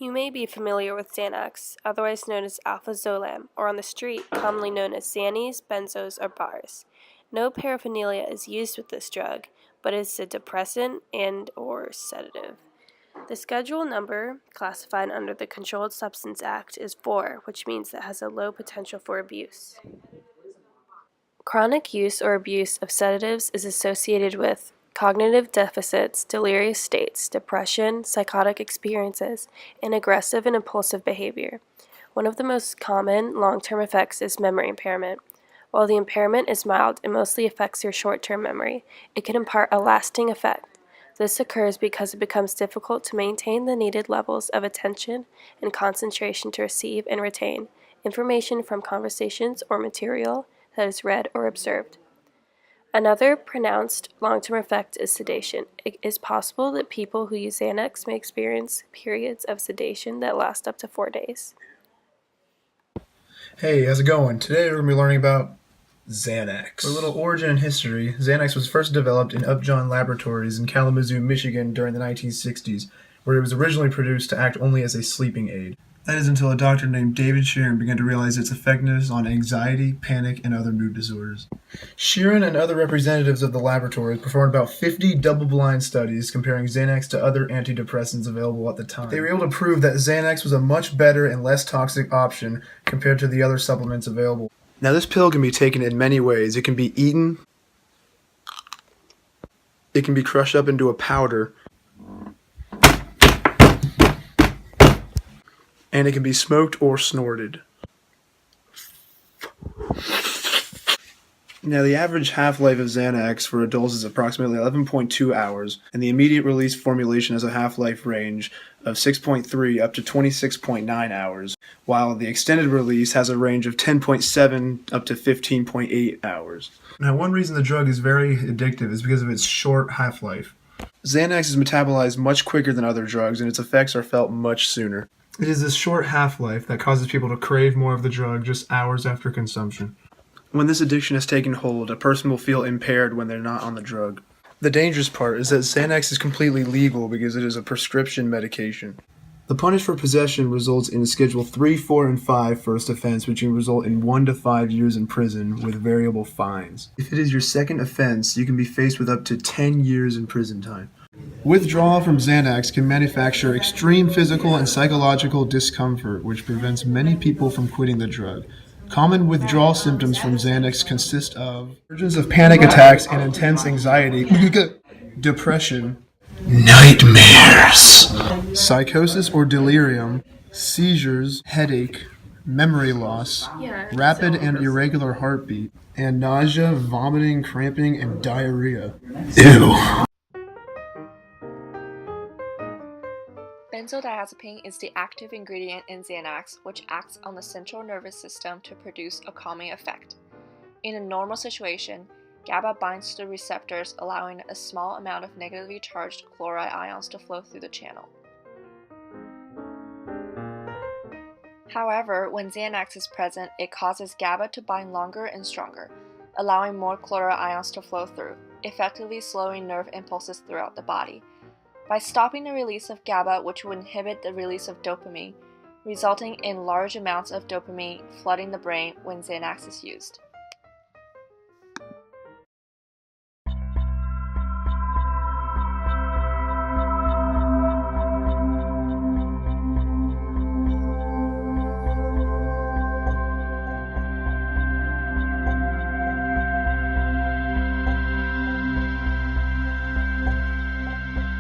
You may be familiar with Xanax, otherwise known as alprazolam, or on the street, commonly known as Xannies, benzos, or bars. No paraphernalia is used with this drug, but it's a depressant and/or sedative. The schedule number, classified under the Controlled Substance Act, is 4, which means it has a low potential for abuse. Chronic use or abuse of sedatives is associated with cognitive deficits, delirious states, depression, psychotic experiences, and aggressive and impulsive behavior. One of the most common long-term effects is memory impairment. While the impairment is mild and mostly affects your short-term memory, it can impart a lasting effect. This occurs because it becomes difficult to maintain the needed levels of attention and concentration to receive and retain information from conversations or material that is read or observed. Another pronounced long-term effect is sedation. It is possible that people who use Xanax may experience periods of sedation that last up to 4 days. Hey, how's it going? Today we're going to be learning about Xanax. For a little origin and history, Xanax was first developed in Upjohn Laboratories in Kalamazoo, Michigan during the 1960s, where it was originally produced to act only as a sleeping aid. That is until a doctor named David Cheng began to realize its effectiveness on anxiety, panic, and other mood disorders. Sheeran and other representatives of the laboratory performed about 50 double-blind studies comparing Xanax to other antidepressants available at the time. They were able to prove that Xanax was a much better and less toxic option compared to the other supplements available. Now, this pill can be taken in many ways. It can be eaten, it can be crushed up into a powder, and it can be smoked or snorted. Now, the average half-life of Xanax for adults is approximately 11.2 hours, and the immediate release formulation has a half-life range of 6.3 up to 26.9 hours, while the extended release has a range of 10.7 up to 15.8 hours. Now, one reason the drug is very addictive is because of its short half-life. Xanax is metabolized much quicker than other drugs, and its effects are felt much sooner. It is this short half-life that causes people to crave more of the drug just hours after consumption. When this addiction has taken hold, a person will feel impaired when they're not on the drug. The dangerous part is that Xanax is completely legal because it is a prescription medication. The punishment for possession results in Schedule 3, 4, and 5 first offense, which can result in 1 to 5 years in prison with variable fines. If it is your second offense, you can be faced with up to 10 years in prison time. Withdrawal from Xanax can manufacture extreme physical and psychological discomfort, which prevents many people from quitting the drug. Common withdrawal symptoms from Xanax consist of emergence of panic attacks and intense anxiety, depression, nightmares, psychosis or delirium, seizures, headache, memory loss, rapid and irregular heartbeat, and nausea, vomiting, cramping, and diarrhea. Ew. Benzodiazepine is the active ingredient in Xanax, which acts on the central nervous system to produce a calming effect. In a normal situation, GABA binds to the receptors, allowing a small amount of negatively charged chloride ions to flow through the channel. However, when Xanax is present, it causes GABA to bind longer and stronger, allowing more chloride ions to flow through, effectively slowing nerve impulses throughout the body. By stopping the release of GABA, which would inhibit the release of dopamine, resulting in large amounts of dopamine flooding the brain when Xanax is used.